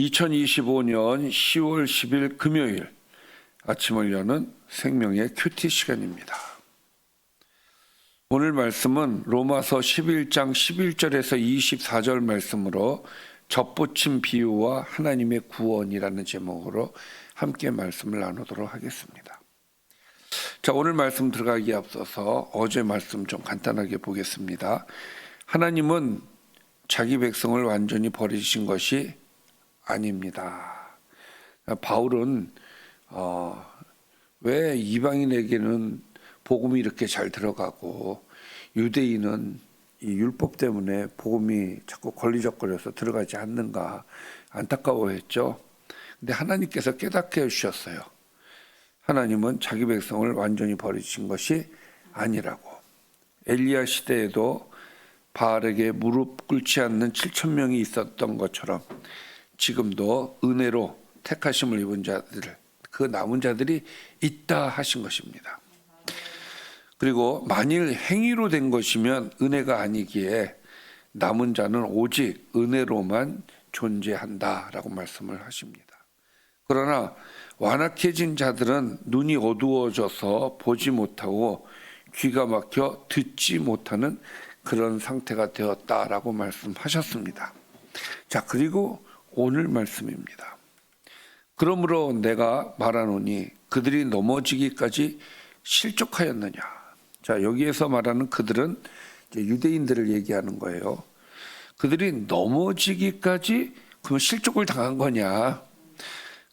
2025년 10월 10일 금요일 아침을 여는 생명의 큐티 시간입니다. 오늘 말씀은 로마서 11장 11절에서 24절 말씀으로 젖붙임 비유와 하나님의 구원이라는 제목으로 함께 말씀을 나누도록 하겠습니다. 자, 오늘 말씀 들어가기에 앞서서 어제 말씀 좀 간단하게 보겠습니다. 하나님은 자기 백성을 완전히 버리신 것이 아닙니다. 바울은 왜 이방인에게는 복음이 이렇게 잘 들어가고 유대인은 이 율법 때문에 복음이 자꾸 걸리적거려서 들어가지 않는가 안타까워했죠. 근데 하나님께서 깨닫게 해주셨어요. 하나님은 자기 백성을 완전히 버리신 것이 아니라고. 엘리야 시대에도 바알에게 무릎 꿇지 않는 7,000명이 있었던 것처럼 지금도 은혜로 택하심을 입은 자들, 그 남은 자들이 있다 하신 것입니다. 그리고 만일 행위로 된 것이면 은혜가 아니기에 남은 자는 오직 은혜로만 존재한다라고 말씀을 하십니다. 그러나 완악해진 자들은 눈이 어두워져서 보지 못하고 귀가 막혀 듣지 못하는 그런 상태가 되었다라고 말씀하셨습니다. 자, 그리고 오늘 말씀입니다. 그러므로 내가 말하노니 그들이 넘어지기까지 실족하였느냐. 자, 여기에서 말하는 그들은 이제 유대인들을 얘기하는 거예요. 그들이 넘어지기까지 그럼 실족을 당한 거냐?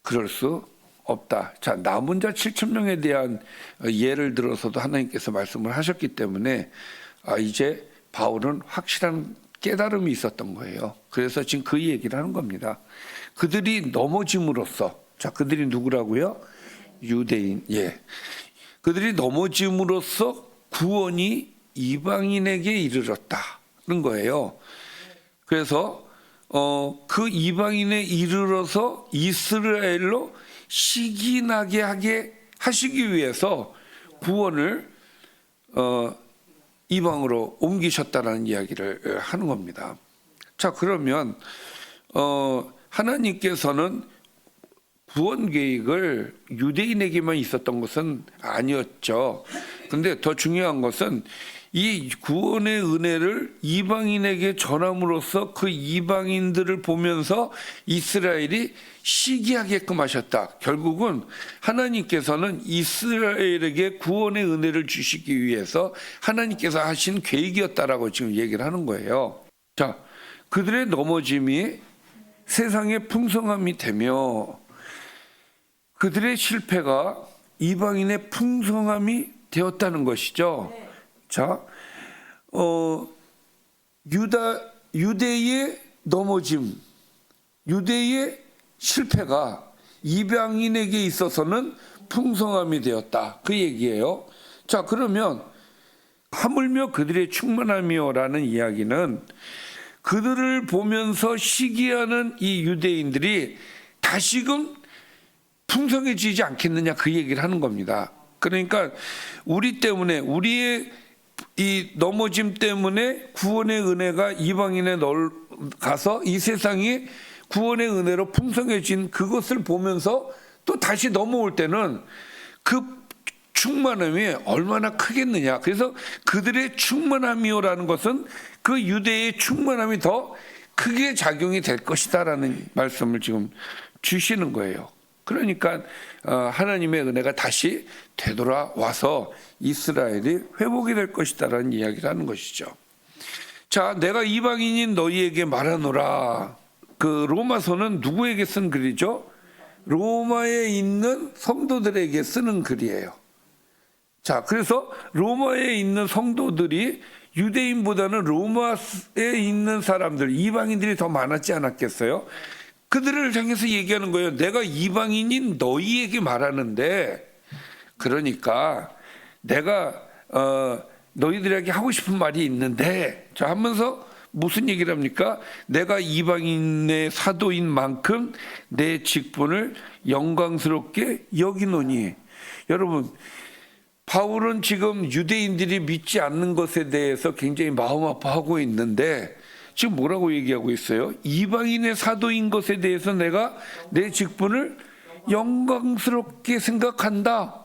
그럴 수 없다. 자, 남은 자 7,000명에 대한 예를 들어서도 하나님께서 말씀을 하셨기 때문에 이제 바울은 확실한 깨달음이 있었던 거예요. 그래서 지금 그 얘기를 하는 겁니다. 그들이 넘어짐으로써, 자, 그들이 누구라고요? 유대인. 예. 그들이 넘어짐으로써 구원이 이방인에게 이르렀다는 거예요. 그래서 그 이방인에 이르러서 이스라엘로 시기나게 하게 하시기 위해서 구원을 이방으로 옮기셨다는 이야기를 하는 겁니다. 자, 그러면 하나님께서는 구원 계획을 유대인에게만 있었던 것은 아니었죠. 근데 더 중요한 것은 이 구원의 은혜를 이방인에게 전함으로써 그 이방인들을 보면서 이스라엘이 시기하게끔 하셨다. 결국은 하나님께서는 이스라엘에게 구원의 은혜를 주시기 위해서 하나님께서 하신 계획이었다라고 지금 얘기를 하는 거예요. 자, 그들의 넘어짐이 세상의 풍성함이 되며 그들의 실패가 이방인의 풍성함이 되었다는 것이죠. 자, 유대의 넘어짐, 유대의 실패가 이방인에게 있어서는 풍성함이 되었다. 그 얘기예요. 자, 그러면 하물며 그들의 충만함이요라는 이야기는 그들을 보면서 시기하는 이 유대인들이 다시금 풍성해지지 않겠느냐 그 얘기를 하는 겁니다. 그러니까 우리 때문에 우리의 이 넘어짐 때문에 구원의 은혜가 이방인에 가서 이 세상이 구원의 은혜로 풍성해진 그것을 보면서 또 다시 넘어올 때는 그 충만함이 얼마나 크겠느냐. 그래서 그들의 충만함이요라는 것은 그 유대의 충만함이 더 크게 작용이 될 것이다라는 말씀을 지금 주시는 거예요. 그러니까 하나님의 은혜가 다시 되돌아와서 이스라엘이 회복이 될 것이다라는 이야기를 하는 것이죠. 자, 내가 이방인인 너희에게 말하노라. 그 로마서는 누구에게 쓴 글이죠? 로마에 있는 성도들에게 쓰는 글이에요. 자, 그래서 로마에 있는 성도들이 유대인보다는 로마에 있는 사람들, 이방인들이 더 많았지 않았겠어요? 그들을 향해서 얘기하는 거예요. 내가 이방인인 너희에게 말하는데, 그러니까 내가 너희들에게 하고 싶은 말이 있는데, 자, 하면서 무슨 얘기를 합니까? 내가 이방인의 사도인 만큼 내 직분을 영광스럽게 여기노니. 여러분, 바울은 지금 유대인들이 믿지 않는 것에 대해서 굉장히 마음 아파하고 있는데 지금 뭐라고 얘기하고 있어요? 이방인의 사도인 것에 대해서 내가 내 직분을 영광스럽게 생각한다.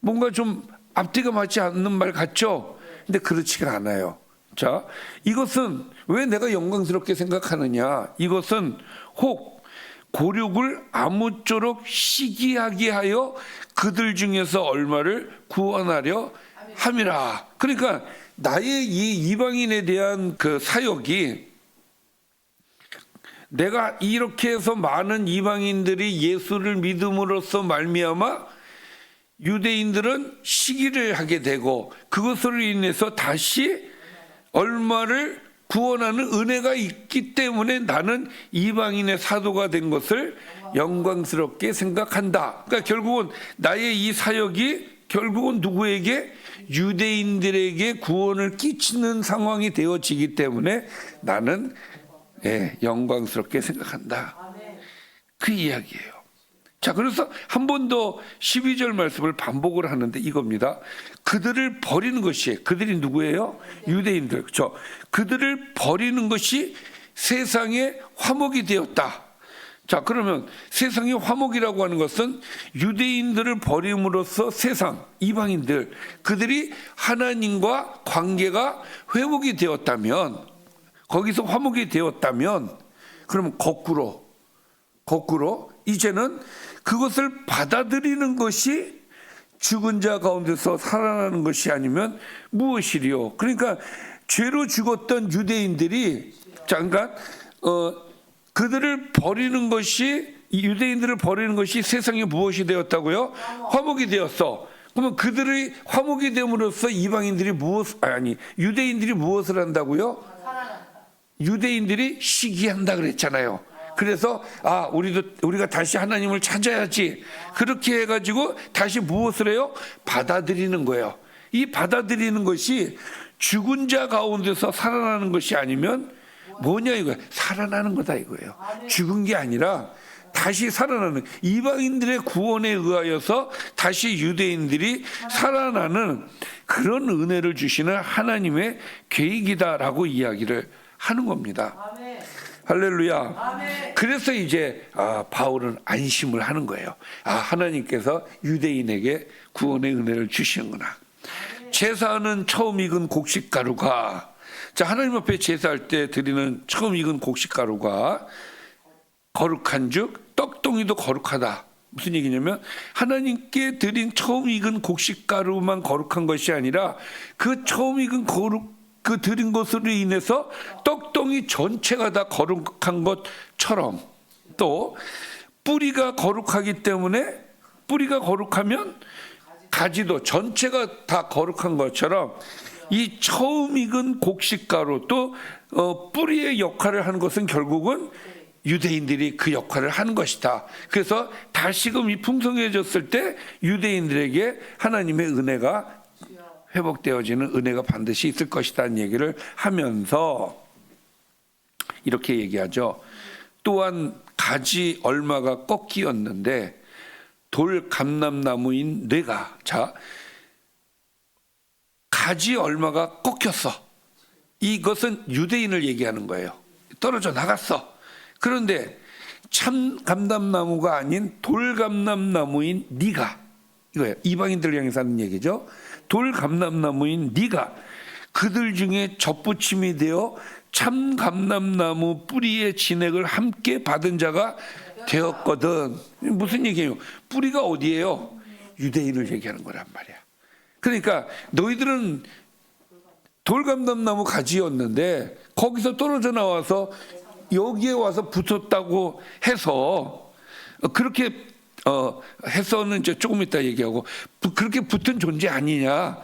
뭔가 좀 앞뒤가 맞지 않는 말 같죠? 근데 그렇지가 않아요. 자, 이것은 왜 내가 영광스럽게 생각하느냐? 이것은 혹 고륙을 아무쪼록 시기하게 하여 그들 중에서 얼마를 구원하려 함이라. 그러니까 나의 이 이방인에 대한 그 사역이, 내가 이렇게 해서 많은 이방인들이 예수를 믿음으로써 말미암아 유대인들은 시기를 하게 되고 그것으로 인해서 다시 얼마를 구원하는 은혜가 있기 때문에 나는 이방인의 사도가 된 것을 영광스럽게 생각한다. 그러니까 결국은 나의 이 사역이 결국은 누구에게? 유대인들에게 구원을 끼치는 상황이 되어지기 때문에 나는 영광스럽게 생각한다. 그 이야기예요. 자, 그래서 한 번 더 12절 말씀을 반복을 하는데 이겁니다. 그들을 버리는 것이, 그들이 누구예요? 유대인들. 그렇죠? 그들을 버리는 것이 세상의 화목이 되었다. 자, 그러면 세상의 화목이라고 하는 것은 유대인들을 버림으로써 세상, 이방인들, 그들이 하나님과 관계가 회복이 되었다면, 거기서 화목이 되었다면, 그러면 거꾸로 이제는 그것을 받아들이는 것이 죽은 자 가운데서 살아나는 것이 아니면 무엇이리요? 그러니까 죄로 죽었던 유대인들이, 잠깐 그들을 버리는 것이, 유대인들을 버리는 것이 세상에 무엇이 되었다고요? 화목이 되었어. 그러면 그들의 화목이 됨으로써 이방인들이 유대인들이 무엇을 한다고요? 유대인들이 시기한다 그랬잖아요. 그래서 우리가 다시 하나님을 찾아야지. 그렇게 해가지고 다시 무엇을 해요? 받아들이는 거예요. 이 받아들이는 것이 죽은 자 가운데서 살아나는 것이 아니면 뭐냐 이거야? 살아나는 거다 이거예요. 죽은 게 아니라 다시 살아나는, 이방인들의 구원에 의하여서 다시 유대인들이 살아나는 그런 은혜를 주시는 하나님의 계획이다라고 이야기를 하는 겁니다. 할렐루야. 아멘. 그래서 이제 바울은 안심을 하는 거예요. 하나님께서 유대인에게 구원의 은혜를 주시는구나. 아멘. 제사하는 처음 익은 곡식가루가, 자, 하나님 앞에 제사할 때 드리는 처음 익은 곡식가루가 거룩한즉 떡덩이도 거룩하다. 무슨 얘기냐면 하나님께 드린 처음 익은 곡식가루만 거룩한 것이 아니라 그 처음 익은 그 드린 것으로 인해서 떡덩이 전체가 다 거룩한 것처럼, 또 뿌리가 거룩하기 때문에, 뿌리가 거룩하면 가지도 전체가 다 거룩한 것처럼 이 처음 익은 곡식가루, 또 뿌리의 역할을 하는 것은 결국은 유대인들이 그 역할을 하는 것이다. 그래서 다시금 이 풍성해졌을 때 유대인들에게 하나님의 은혜가 회복되어지는 은혜가 반드시 있을 것이라는 얘기를 하면서 이렇게 얘기하죠. 또한 가지 얼마가 꺾이었는데 돌 감람나무인 뇌가, 자, 가지 얼마가 꺾였어. 이것은 유대인을 얘기하는 거예요. 떨어져 나갔어. 그런데 참 감람나무가 아닌 돌 감람나무인 네가, 이거예요. 이방인들 향해서 하는 얘기죠. 돌 감람나무인 네가 그들 중에 접붙임이 되어 참 감람나무 뿌리의 진액을 함께 받은 자가 되었거든. 무슨 얘기예요? 뿌리가 어디예요? 유대인을 얘기하는 거란 말이야. 그러니까 너희들은 돌감람나무 가지였는데 거기서 떨어져 나와서 여기에 와서 붙었다고 해서, 그렇게 해서는 이제 조금 이따 얘기하고, 그렇게 붙은 존재 아니냐.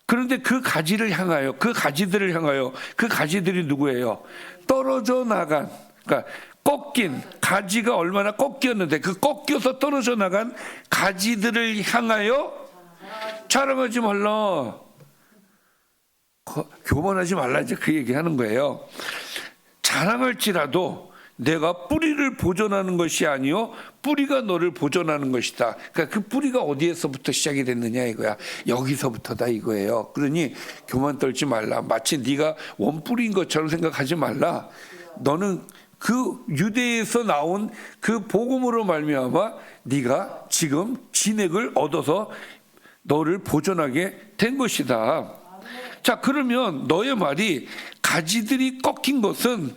그런데 그 가지를 향하여, 그 가지들을 향하여, 그 가지들이 누구예요? 떨어져 나간, 그러니까 꺾인 가지가 얼마나 꺾였는데 그 꺾여서 떨어져 나간 가지들을 향하여 자랑하지 말라, 교만하지 말라, 이제 그 얘기하는 거예요. 자랑할지라도 내가 뿌리를 보존하는 것이 아니요 뿌리가 너를 보존하는 것이다. 그러니까 그 뿌리가 어디에서부터 시작이 됐느냐 이거야. 여기서부터다 이거예요. 그러니 교만 떨지 말라. 마치 네가 원뿌리인 것처럼 생각하지 말라. 너는 그 유대에서 나온 그 복음으로 말미암아 네가 지금 진액을 얻어서 너를 보존하게 된 것이다. 자, 그러면 너의 말이 가지들이 꺾인 것은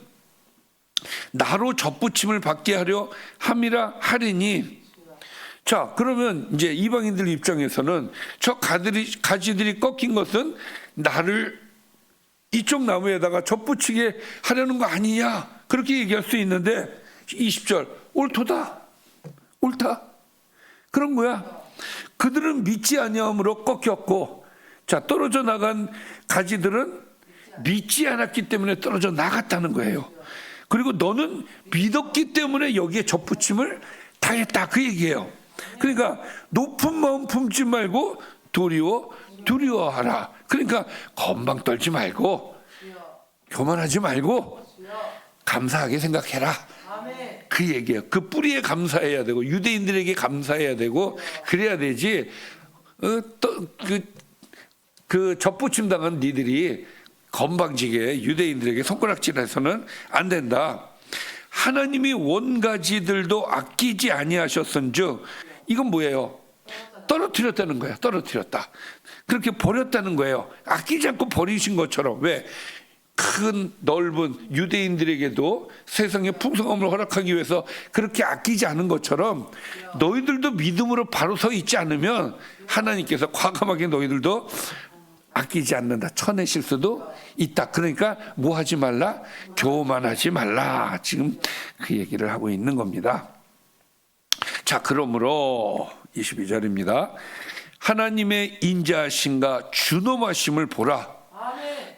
나로 접붙임을 받게 하려 함이라 하리니. 자, 그러면 이제 이방인들 입장에서는 저 가지들이 꺾인 것은 나를 이쪽 나무에다가 접붙이게 하려는 거 아니냐, 그렇게 얘기할 수 있는데 20절 옳다 그런 거야. 그들은 믿지 아니함으로 꺾였고, 자, 떨어져 나간 가지들은 믿지 않았기 때문에 떨어져 나갔다는 거예요. 그리고 너는 믿었기 때문에 여기에 접붙임을 당했다, 그 얘기예요. 그러니까 높은 마음 품지 말고 두려워하라. 그러니까 건방 떨지 말고 교만하지 말고 감사하게 생각해라, 그 얘기예요. 그 뿌리에 감사해야 되고 유대인들에게 감사해야 되고 그래야 되지. 그 접붙임 당한 니들이 건방지게 유대인들에게 손가락질해서는 안 된다. 하나님이 원가지들도 아끼지 아니하셨은즉, 이건 뭐예요? 떨어뜨렸다는 거야. 떨어뜨렸다. 그렇게 버렸다는 거예요. 아끼지 않고 버리신 것처럼. 왜? 큰 넓은 유대인들에게도 세상의 풍성함을 허락하기 위해서 그렇게 아끼지 않은 것처럼 너희들도 믿음으로 바로 서 있지 않으면 하나님께서 과감하게 너희들도 아끼지 않는다, 쳐내실 수도 있다. 그러니까 뭐 하지 말라? 교만하지 말라. 지금 그 얘기를 하고 있는 겁니다. 자, 그러므로 22절입니다. 하나님의 인자하심과 준엄하심을 보라.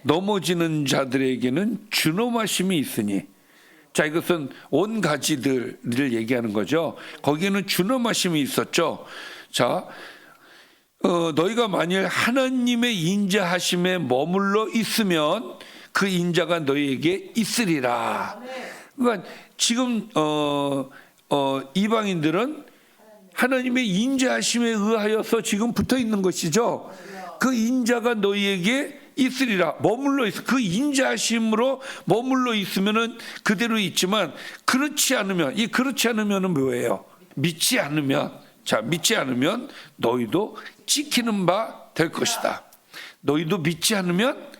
넘어지는 자들에게는 준엄하심이 있으니. 자, 이것은 온 가지들을 얘기하는 거죠. 거기에는 준엄하심이 있었죠. 자, 너희가 만일 하나님의 인자하심에 머물러 있으면 그 인자가 너희에게 있으리라. 그러니까 지금 이방인들은 하나님의 인자하심에 의하여서 지금 붙어 있는 것이죠. 그 인자가 너희에게 있으리라. 머물러 있어. 그 인자하심으로 머물러 있으면은 그대로 있지만, 그렇지 않으면은 뭐예요? 믿지 않으면, 자, 믿지 않으면 너희도 찍히는 바 될 것이다. 너희도 믿지 않으면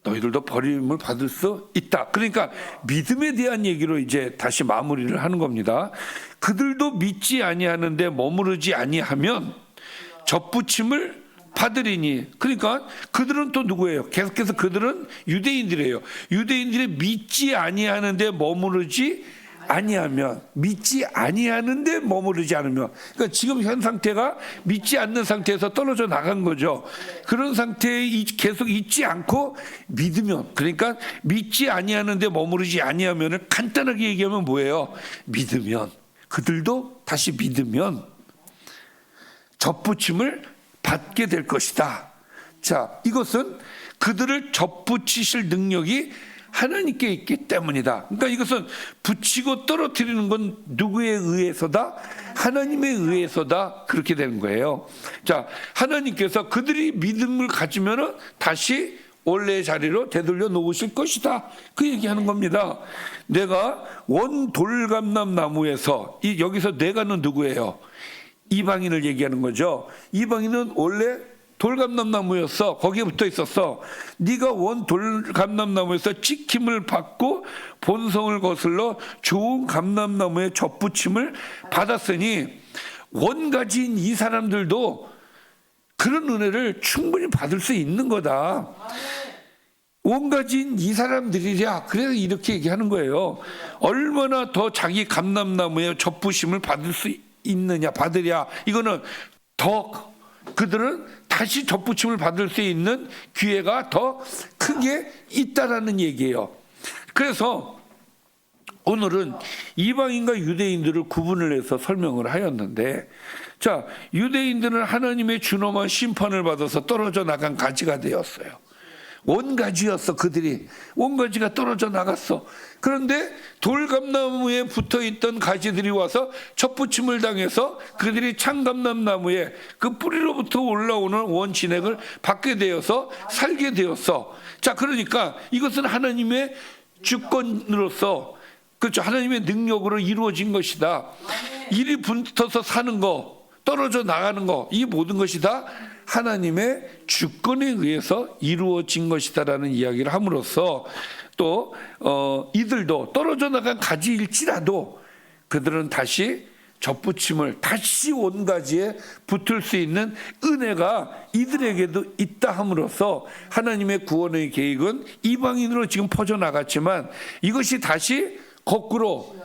너희들도 버림을 받을 수 있다. 그러니까 믿음에 대한 얘기로 이제 다시 마무리를 하는 겁니다. 그들도 믿지 아니하는데 머무르지 아니하면 접붙임을 받으리니. 그러니까 그들은 또 누구예요? 계속해서 그들은 유대인들이에요. 유대인들이 믿지 아니하는데 머무르지 아니하면, 믿지 아니하는데 머무르지 않으면, 그러니까 지금 현 상태가 믿지 않는 상태에서 떨어져 나간 거죠. 그런 상태에 계속 있지 않고 믿으면, 그러니까 믿지 아니하는데 머무르지 아니하면은 간단하게 얘기하면 뭐예요? 믿으면, 그들도 다시 믿으면 접붙임을 받게 될 것이다. 자, 이것은 그들을 접붙이실 능력이 하나님께 있기 때문이다. 그러니까 이것은 붙이고 떨어뜨리는 건 누구에 의해서다? 하나님에 의해서다. 그렇게 되는 거예요. 자, 하나님께서 그들이 믿음을 가지면은 다시 원래의 자리로 되돌려 놓으실 것이다. 그 얘기하는 겁니다. 내가 원 돌감람 나무에서, 여기서 내가는 누구예요? 이방인을 얘기하는 거죠. 이방인은 원래 돌감람나무였어. 거기에 붙어 있었어. 네가 원 돌감람나무에서 찍힘을 받고 본성을 거슬러 좋은 감람나무에 접붙임을 받았으니 원가지인 이 사람들도 그런 은혜를 충분히 받을 수 있는 거다. 원가지인 이 사람들이랴. 그래서 이렇게 얘기하는 거예요. 얼마나 더 자기 감람나무에 접붙임을 받을 수 있느냐, 받으랴. 이거는 더 그들은 다시 접붙임을 받을 수 있는 기회가 더 크게 있다라는 얘기예요. 그래서 오늘은 이방인과 유대인들을 구분을 해서 설명을 하였는데, 자, 유대인들은 하나님의 준엄한 심판을 받아서 떨어져 나간 가지가 되었어요. 원가지였어. 그들이 원가지가 떨어져 나갔어. 그런데 돌감나무에 붙어있던 가지들이 와서 접붙임을 당해서 그들이 참감나무에 그 뿌리로부터 올라오는 원진액을 받게 되어서 살게 되었어. 자, 그러니까 이것은 하나님의 주권으로서, 그렇죠, 하나님의 능력으로 이루어진 것이다. 일이 붙어서 사는 거, 떨어져 나가는 거, 이 모든 것이 다 하나님의 주권에 의해서 이루어진 것이다라는 이야기를 함으로써 또 이들도 떨어져 나간 가지일지라도 그들은 다시 접붙임을, 다시 온가지에 붙을 수 있는 은혜가 이들에게도 있다 함으로써 하나님의 구원의 계획은 이방인으로 지금 퍼져나갔지만 이것이 다시 거꾸로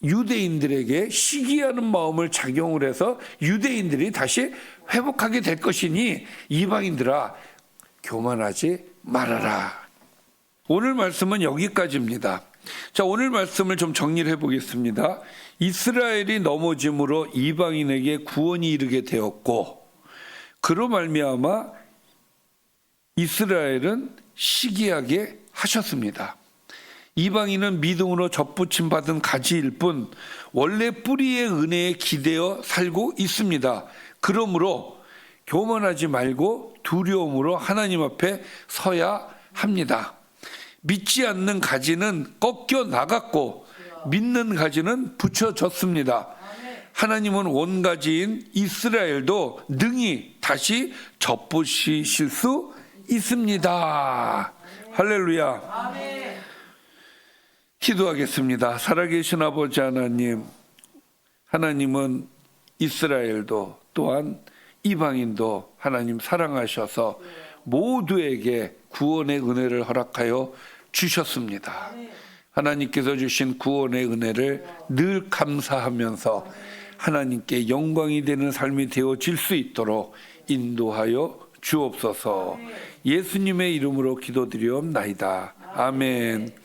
유대인들에게 시기하는 마음을 작용을 해서 유대인들이 다시 회복하게 될 것이니 이방인들아 교만하지 말아라. 오늘 말씀은 여기까지입니다. 자, 오늘 말씀을 좀 정리를 해보겠습니다. 이스라엘이 넘어짐으로 이방인에게 구원이 이르게 되었고 그로 말미암아 이스라엘은 시기하게 하셨습니다. 이방인은 믿음으로 접붙임 받은 가지일 뿐 원래 뿌리의 은혜에 기대어 살고 있습니다. 그러므로 교만하지 말고 두려움으로 하나님 앞에 서야 합니다. 믿지 않는 가지는 꺾여 나갔고 믿는 가지는 붙여졌습니다. 하나님은 원가지인 이스라엘도 능히 다시 접붙이실 수 있습니다. 할렐루야. 기도하겠습니다. 살아계신 아버지 하나님, 하나님은 이스라엘도 또한 이방인도 하나님 사랑하셔서 모두에게 구원의 은혜를 허락하여 주셨습니다. 하나님께서 주신 구원의 은혜를 늘 감사하면서 하나님께 영광이 되는 삶이 되어질 수 있도록 인도하여 주옵소서. 예수님의 이름으로 기도드리옵나이다. 아멘.